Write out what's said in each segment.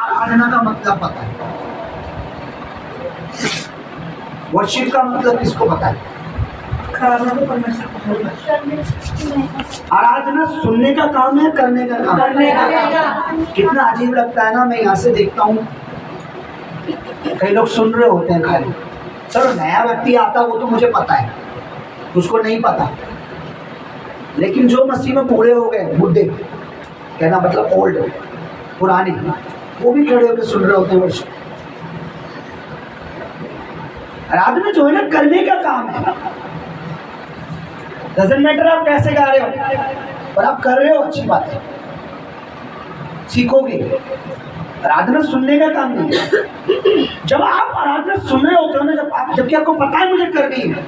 आराधना का मतलब पता है? वर्शिप का मतलब किसको पता है? आराधना सुनने का काम है, करने का काम? कितना अजीब लगता है ना, मैं यहाँ से देखता हूँ कई लोग सुन रहे होते हैं खाली। चलो नया व्यक्ति आता वो तो मुझे पता है, उसको नहीं पता, लेकिन जो मसीह में बूढ़े हो गए, बुढ़े कहना मतलब ओल्ड, पुराने, वो भी खड़े होकर सुन रहे होते हैं वर्षिप। आराधना जो है ना करने का काम है। डजंट मैटर आप कैसे गा रहे हो, और आप कर रहे हो, अच्छी बात है, सीखोगे। आराधना सुनने का काम नहीं है। जब आप आराधना सुन रहे होते हो ना, जबकि आपको पता है मुझे करनी है,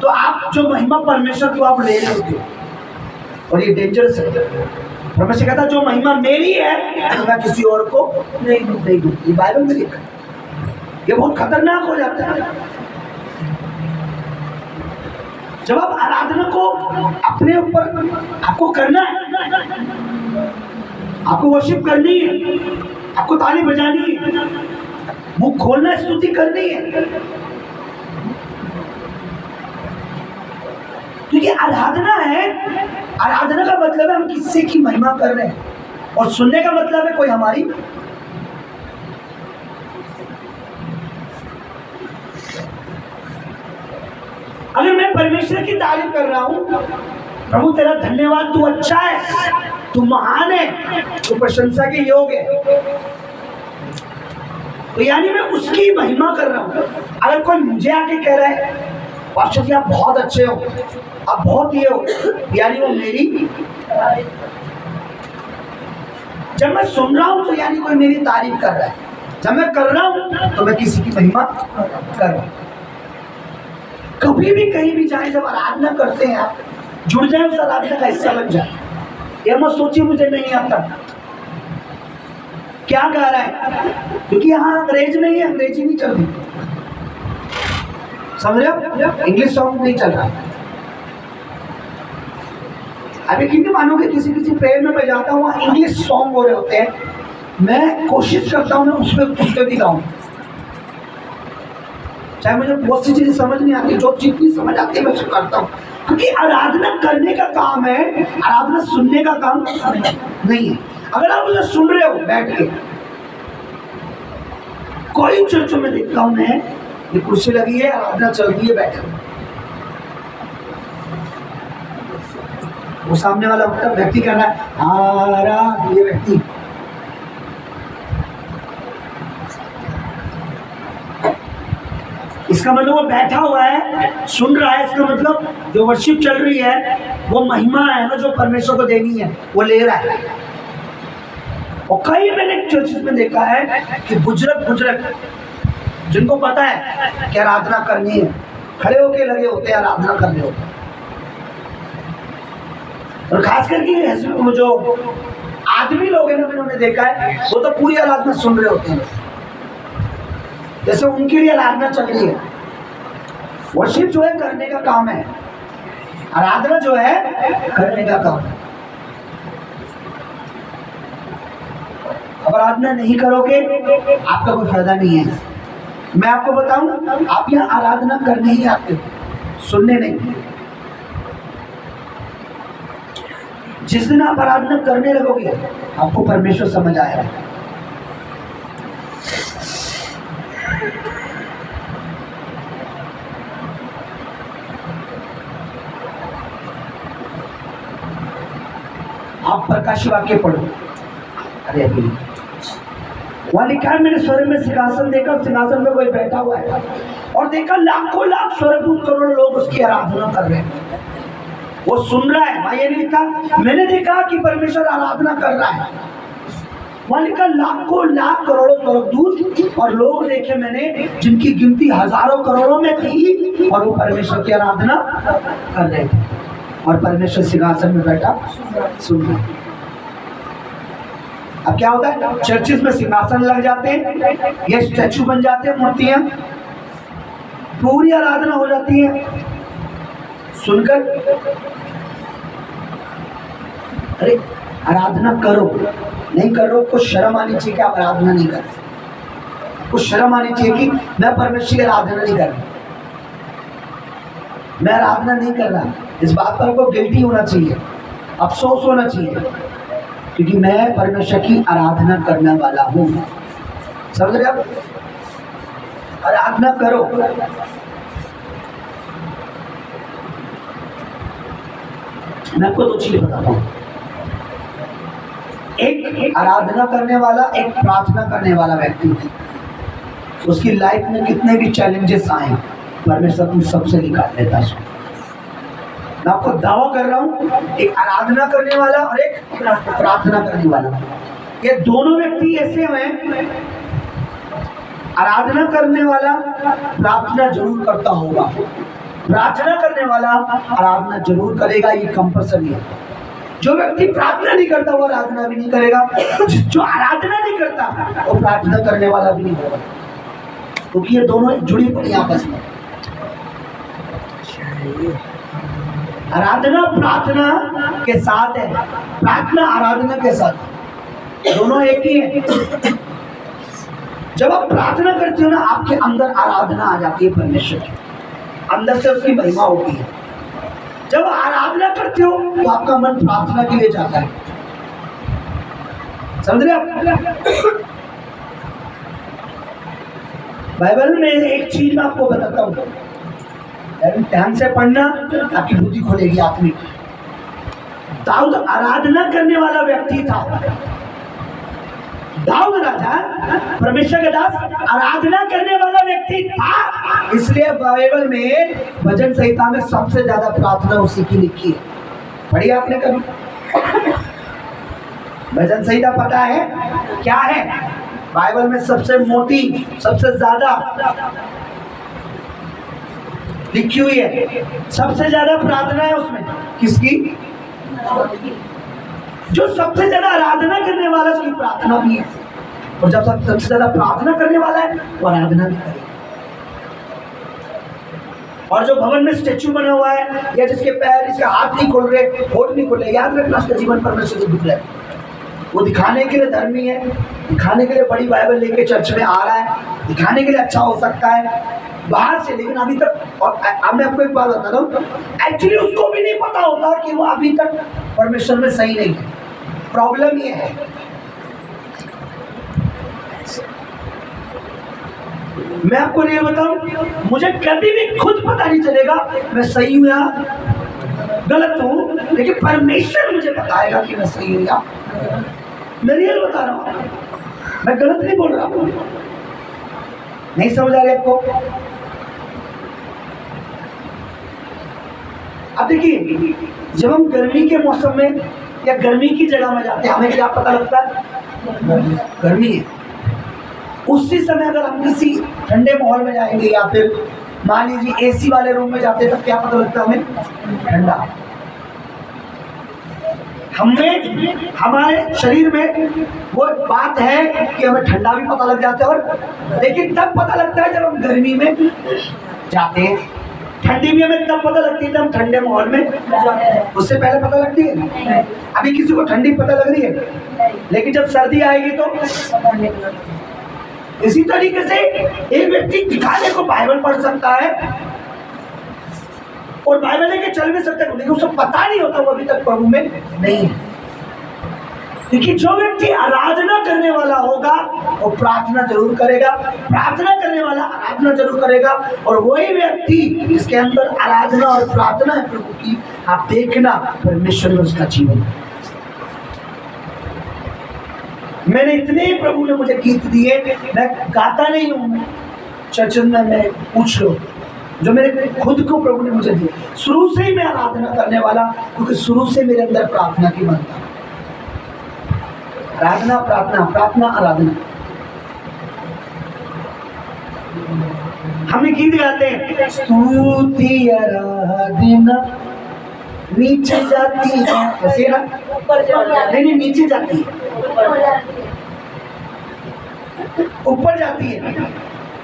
तो आप जो महिमा परमेश्वर को आप ले रहे होते हो, और ये डेंजरस है। परमेश्वर कहता जो महिमा मेरी है मैं किसी और को नहीं दूं। ये बाइबल में लिखा है। ये बहुत खतरनाक हो जाता है जब आप आराधना को अपने ऊपर, आपको करना है, आपको वर्शिप करनी है, आपको ताली बजानी है, मुंह खोलना, स्तुति करनी है, तो ये आराधना है। आराधना का मतलब है हम किसी की महिमा कर रहे हैं, और सुनने का मतलब है कोई हमारी। अगर मैं परमेश्वर की तारीफ कर रहा हूं, प्रभु तेरा धन्यवाद, तू अच्छा है, तू महान है, तू प्रशंसा के योग्य है, तो यानी मैं उसकी महिमा कर रहा हूं। अगर कोई मुझे आके कह रहा है पास्टर जी आप बहुत अच्छे हो, आप बहुत ये हो, यानी वो मेरी। जब मैं सुन रहा हूं तो यानी कोई मेरी तारीफ कर रहा है, जब मैं कर रहा हूं तो मैं किसी की महिमा कर रहा हूं। कभी भी कहीं भी जाए, जब आराधना करते हैं आप जुड़ जाए, उस आराधना का हिस्सा बन जाए। ये मत सोचिए मुझे नहीं आता क्या गा रहा है, क्योंकि यहाँ अंग्रेज नहीं है, अंग्रेजी नहीं चल रही, समझ रहे हो, इंग्लिश सॉन्ग नहीं चल रहा। अभी क्योंकि मानोगे किसी प्रेयर में मैं जाता हूँ, वहाँ इंग्लिश सॉन्ग हो रहे होते हैं, मैं कोशिश करता हूँ मैं उसमें भी गाऊँ, चाहे मुझे बहुत सी चीजें समझ नहीं आती, जो जितनी समझ आती है मैं उसको करता हूँ, क्योंकि आराधना करने का काम है, आराधना सुनने का काम नहीं है। अगर आप मुझे सुन रहे हो बैठ के, कोई चर्चों में देखता हूं मैं, ये कुर्सी लगी है, आराधना चल रही है, बैठे वो सामने वाला व्यक्ति कह रहा है ये व्यक्ति, इसका मतलब वो बैठा हुआ है, सुन रहा है, इसका मतलब जो वर्शिप चल रही है वो महिमा है ना जो परमेश्वर को देनी है, वो ले रहा है। और कई मैंने चर्चेस में देखा है कि बुजुर्ग जिनको पता है कि आराधना करनी है, खड़े होके लगे होते हैं आराधना करने होते हैं। और खास करके वो जो आदमी लोग हैं ना, मैंने देखा है वो तो पूरी आराधना सुन रहे होते हैं, जैसे उनके लिए आराधना चल रही है। वर्शिप जो है करने का काम है, आराधना जो है करने का काम है। अब आराधना नहीं करोगे आपका कोई फायदा नहीं है। मैं आपको बताऊं, आप यहाँ आराधना करने ही आते हो, सुनने नहीं। जिस दिन आप आराधना करने लगोगे आपको परमेश्वर समझ आएगा। आप प्रकाशी वाक्य पढ़ो, अरे अभी वहां लिखा है, मैंने स्वर्ग में सिंहासन देखा, सिंहासन में कोई बैठा हुआ है, और देखा लाखों लाख स्वर्गदूत करोड़ों लोग उसकी आराधना कर रहे हैं। वो सुन रहा है, वहां ये नहीं लिखा मैंने देखा कि परमेश्वर आराधना कर रहा है, वहां लिखा लाखों लाख करोड़ों स्वर्गदूत और लोग देखे मैंने, जिनकी गिनती हजारों करोड़ों में थी, और वो परमेश्वर की आराधना कर रहे थे, और परमेश्वर सिंहासन में बैठा सुन रहा है। अब क्या होता है, चर्चिस में सिंहासन लग जाते हैं, ये स्टैचू बन जाते हैं, मूर्तियां, पूरी आराधना हो जाती है सुनकर। अरे आराधना करो, नहीं कर रहे हो कुछ शर्म आनी चाहिए कि आप आराधना नहीं कर रहे। कुछ शर्म आनी चाहिए कि मैं परमेश्वर की आराधना नहीं कर रहा, मैं आराधना नहीं कर रहा। इस बात पर आपको गिल्टी होना चाहिए, अफसोस होना चाहिए, क्योंकि मैं परमेश्वर की आराधना करने वाला हूँ। समझ रहे आप? आराधना करो। मैं आपको दो चीजें बताता हूँ, एक आराधना करने वाला, एक प्रार्थना करने वाला व्यक्ति, उसकी लाइफ में कितने भी चैलेंजेस आए परमेश्वर उन सबसे निकाल लेता है। मैं आपको दावा कर रहा हूँ, एक आराधना करने वाला और एक प्रार्थना करने वाला, ये दोनों व्यक्ति ऐसे हैं। आराधना करने वाला प्रार्थना जरूर करता होगा, प्रार्थना करने वाला आराधना जरूर करेगा, ये कंपल्सरी है। जो व्यक्ति प्रार्थना नहीं करता वो आराधना भी नहीं करेगा, जो आराधना नहीं करता वो प्रार्थना करने वाला भी नहीं होगा, क्योंकि ये दोनों जुड़ी पड़ी आपस में। आराधना प्रार्थना के साथ है, प्रार्थना आराधना के साथ, दोनों एक ही है। जब आप प्रार्थना करते हो ना, आपके अंदर आराधना आ जाती है परमेश्वर की, अंदर से उसकी महिमा होती है। जब आराधना करते हो तो आपका मन प्रार्थना के लिए जाता है। समझ रहे आप? बाइबल में एक चीज मैं आपको बताता हूँ, ध्यान से पढ़ना, आपकी बुद्धि खोलेगी आत्मिक। दाऊद आराधना करने वाला व्यक्ति था। दाऊद राजा परमेश्वर के दास आराधना करने वाला व्यक्ति था, इसलिए बाइबल में भजन संहिता में सबसे ज्यादा प्रार्थना उसी की लिखी है। पढ़ी आपने कभी? भजन संहिता पता है क्या है? बाइबल में सबसे मोटी, सबसे ज्यादा लिखी हुई है, सबसे ज्यादा प्रार्थना है उसमें। किसकी? जो सबसे ज्यादा आराधना करने वाला उसकी प्रार्थना भी है, और जब सबसे ज्यादा प्रार्थना करने वाला है वो आराधना भी करेगा। और जो भवन में स्टेचू बना हुआ है, या जिसके पैर, जिसके हाथ नहीं खुल रहे, होठ नहीं खुल रहे, याद रखना उसका जीवन परमेश्वर से दूर है। वो दिखाने के लिए धर्मी है, दिखाने के लिए बड़ी बाइबल लेके चर्च में आ रहा है, दिखाने के लिए अच्छा हो सकता है बाहर से, लेकिन अभी तक, और अब मैं आपको एक बात बताता हूँ, एक्चुअली उसको भी नहीं पता होता कि वो अभी तक परमेश्वर में सही नहीं है। प्रॉब्लम ये है, मैं आपको नहीं बताऊं, मुझे कभी भी खुद पता नहीं चलेगा मैं सही हूं या गलत हूं, लेकिन परमेश्वर मुझे बताएगा कि मैं सही हूं या, मैं रियल बता रहा हूं, मैं गलत नहीं बोल रहा हूं। नहीं समझ आ रही आपको? अब देखिए, जब हम गर्मी के मौसम में या गर्मी की जगह में जाते हैं, हमें क्या पता लगता है? गर्मी है। उसी समय अगर हम किसी ठंडे माहौल में जाएंगे, या फिर मान लीजिए एसी वाले रूम में जाते हैं, तब क्या पता लगता है हमें? ठंडा। हमें, हमारे शरीर में वो बात है कि हमें ठंडा भी पता लग जाता है, और लेकिन तब पता लगता है जब हम गर्मी में जाते हैं। ठंडी भी हमें तब पता लगती है जब हम ठंडे माहौल में जाते हैं, उससे पहले पता लगती है? अभी किसी को ठंडी पता लग रही है, लेकिन जब सर्दी आएगी तो। इसी तरीके से एक व्यक्ति दिखाने को बाइबल पढ़ सकता है और बाइबल लेके चल भी सकता है, लेकिन उसको पता नहीं होता वो अभी तक प्रभु में नहीं है। क्योंकि जो व्यक्ति आराधना करने वाला होगा वो प्रार्थना जरूर करेगा, प्रार्थना करने वाला आराधना जरूर करेगा, और वही व्यक्ति जिसके अंदर आराधना और प्रार्थना है प्रभु की, आप देखना परमेश्वर में उसका जीवन। मैंने इतने प्रभु ने मुझे गीत दिए, मैं गाता नहीं हूँ चर्च में, मैं पूछ लो जो मेरे खुद को प्रभु ने मुझे दिए। शुरू से ही मैं आराधना करने वाला, क्योंकि शुरू से मेरे अंदर प्रार्थना की मन था। आराधना, प्रार्थना, प्रार्थना, आराधना। हम गीत गाते हैं, स्तुति आराधना नीचे जाती है, कैसे ना? नहीं, नीचे जाती है, ऊपर जाती है।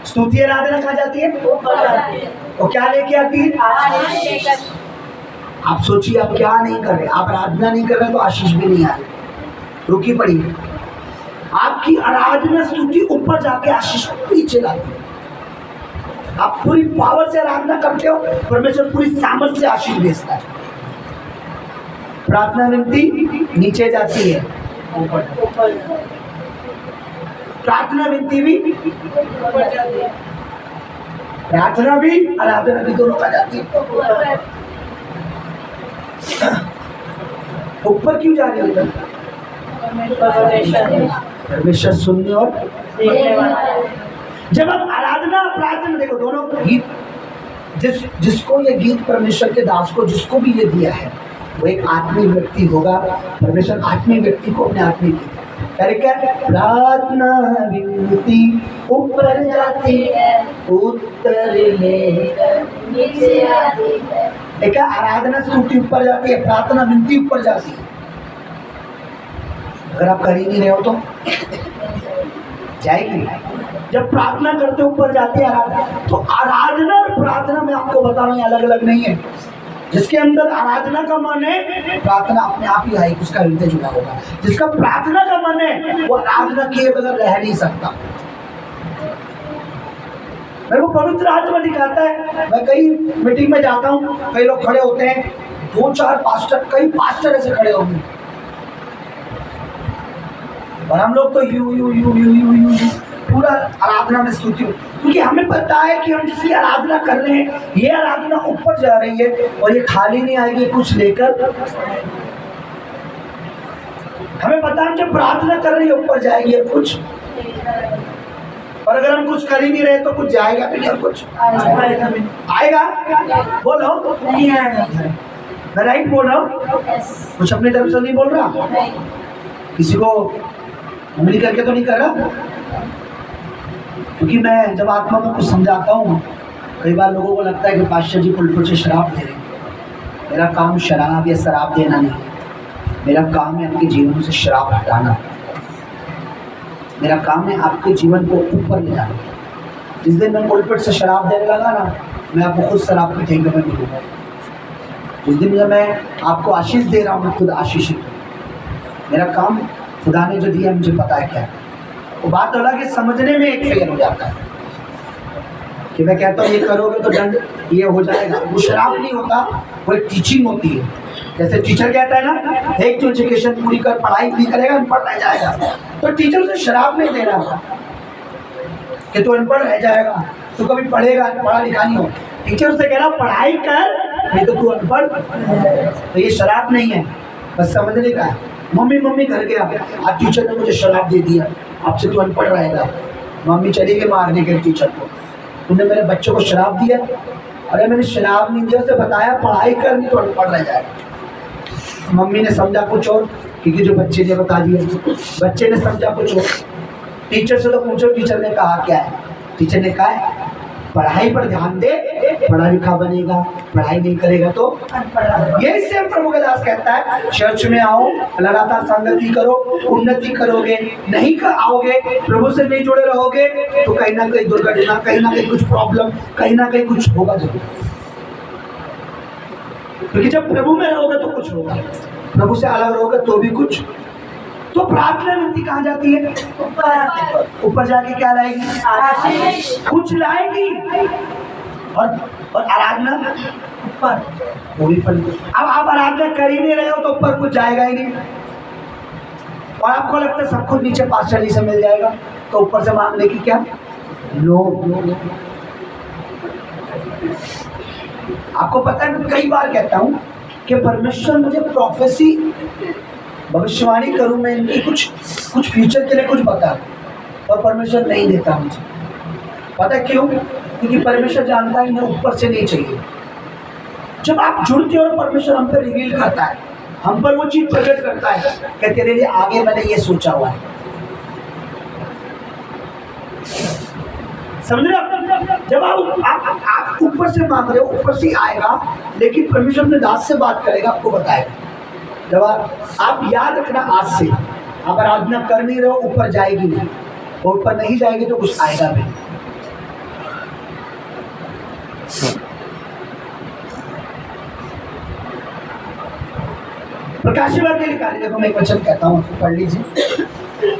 स्तुति आराधना कहाँ जाती है? वो क्या लेके आती है? आप सोचिए, आप क्या नहीं कर रहे, आप आराधना नहीं कर रहे तो आशीष भी नहीं आ रही। रुकी पड़ी है। आपकी आराधना स्तुति ऊपर जाके आशीष नीचे लाती है। आप पूरी पावर से आराधना करते हो, परमेश्वर पूरी सामर्थ से आशीष भेजता है। प्रार्थना विनती नीचे जाती है, प्रार्थना विनती भी, प्रार्थना भी आराधना भी दोनों का जाती है। ऊपर क्यों जा रही है? परमेश्वर सुनने और जब हम आराधना प्रार्थना, देखो दोनों गीत, जिसको ये गीत परमेश्वर के दास को जिसको भी ये दिया है वो एक आत्मीय व्यक्ति होगा। परमेश्वर आत्मीय व्यक्ति को अपने आत्मीय क्या प्रार्थना विनती ऊपर जाती है, उत्तर लेकर नीचे आती है। एक आराधना स्तुति ऊपर जाती है, प्रार्थना विनती ऊपर जाती है। अगर आप कर ही नहीं रहे हो तो जाएगी। जब प्रार्थना करते ऊपर जाती है आराधना, तो आराधना और प्रार्थना में आपको बता रहा हूँ अलग अलग नहीं है। जिसके अंदर आराधना का मन है, प्रार्थना अपने आप ही आएगी, उसका हृदय जुड़ा होगा। जिसका प्रार्थना का मन है वो आराधना किए बगैर रह नहीं सकता। मेरे को पवित्र आत्मा दिखाता है। मैं कई मीटिंग में जाता हूँ, कई लोग खड़े होते हैं, 2-4 पास्टर, कई पास्टर ऐसे खड़े होंगे और हम लोग तो यू पूरा आराधना में स्तुति, क्योंकि हमें पता है कि हम जिसकी आराधना कर रहे हैं ये आराधना ऊपर जा रही है और ये खाली नहीं आएगी कुछ लेकर। हमें पता है जब प्रार्थना कर रही है ऊपर जाएगी कुछ, और अगर हम कुछ कर ही नहीं रहे तो कुछ जाएगा भी नहीं। और कुछ आएगा, बोलो नहीं आएगा। मैं राइट बोल रहा हूँ? कुछ अपनी तरफ से नहीं बोल रहा, किसी को उंगली करके तो नहीं कर रहा। क्योंकि मैं जब आत्मा में कुछ समझाता हूँ, कई बार लोगों को लगता है कि पास्टर जी पुलपुल से शराब दे रहे हैं। मेरा काम शराब या शराब देना नहीं, मेरा काम है आपके जीवन से शराब हटाना। मेरा काम है आपके जीवन को ऊपर ले जाना। जिस दिन मैं पुलपुल से शराब देने लगा ना, मैं आपको खुद शराब की ठेके में मिलूंगा। जिस दिन जब मैं आपको आशीष दे रहा हूँ, मैं खुद आशीषित हूँ। मेरा काम खुदा ने जो दिया मुझे पता है क्या है। वो बात अलग है, समझने में एक फेल हो जाता है कि मैं कहता हूँ ये करोगे तो दंड ये हो जाएगा। वो शराब नहीं होता, वो एक टीचिंग होती है। जैसे टीचर कहता है ना, एक तो एजुकेशन पूरी कर, पढ़ाई नहीं करेगा अनपढ़ रह जाएगा। तो टीचर से शराब नहीं दे रहा कि तो अनपढ़ रह जाएगा, तो कभी पढ़ेगा, पढ़ा लिखा नहीं हो। टीचर से कह रहा पढ़ाई कर, नहीं तो तू अनपढ़। तो ये शराब नहीं है, बस समझने का है। मम्मी घर गया, आज टीचर ने मुझे शराब दे दिया, आपसे तो अनपढ़ रहेगा। मम्मी चली गई मारने के टीचर को, तुमने मेरे बच्चों को शराब दिया। अरे मैंने शराब नहीं दिया, उसे बताया पढ़ाई कर, नहीं तो अनपढ़ रह जाएगा। मम्मी ने समझा कुछ और, क्योंकि जो बच्चे ने बता दिया, बच्चे ने समझा कुछ और। टीचर से तो पूछो, टीचर ने कहा क्या है? टीचर ने कहा है पढ़ाई पर ध्यान दे, पढ़ा लिखा बनेगा, पढ़ाई नहीं करेगा तो यही से प्रभु का दास कहता है, चर्च में आओ, लगातार संगति करो, उन्नति करोगे। नहीं कर आओगे, प्रभु से नहीं जुड़े रहोगे, तो कहीं ना कहीं दुर्घटना, कहीं ना कहीं कुछ प्रॉब्लम, कहीं ना कहीं कुछ होगा जरूर। क्योंकि जब प्रभु में रहोगे तो कुछ होगा, प्रभु से अलग रहोगे तो भी कुछ। तो प्रार्थना विनती कहाँ जाती है? ऊपर जाके क्या लाएगी? कुछ लाएगी। और आराधना ऊपर, वो भी पर। अब आप आराधना कर ही नहीं रहे हो तो ऊपर कुछ जाएगा ही नहीं। और आपको लगता है सब कुछ नीचे पास्टर जी से मिल जाएगा, तो ऊपर से मांगने की क्या नो। आपको पता है, मैं कई बार कहता हूँ कि परमेश्वर मुझे प्रोफेसी, भविष्यवाणी करूं मैं इनकी, कुछ फ्यूचर के लिए कुछ बता, और परमेश्वर नहीं देता मुझे। पता क्यों? क्योंकि परमेश्वर जानता है इन्हें ऊपर से नहीं चाहिए। जब आप जुड़ते हो, परमेश्वर हम पर रिवील करता है, हम पर वो चीज प्रकट करता है कि तेरे लिए आगे मैंने ये सोचा हुआ है। समझ रहे हो? जब आप ऊपर से मांग रहे हो, ऊपर से आएगा, लेकिन परमेश्वर अपने दास से बात करेगा, आपको बताएगा। जब आप याद रखना, आज से आप आराधना कर नहीं रहे हो, ऊपर जाएगी नहीं, और ऊपर नहीं जाएगी तो कुछ आएगा भी। प्रकाशित वाक्य लिखा है, देखो मैं एक वचन कहता हूँ, पढ़ लीजिए।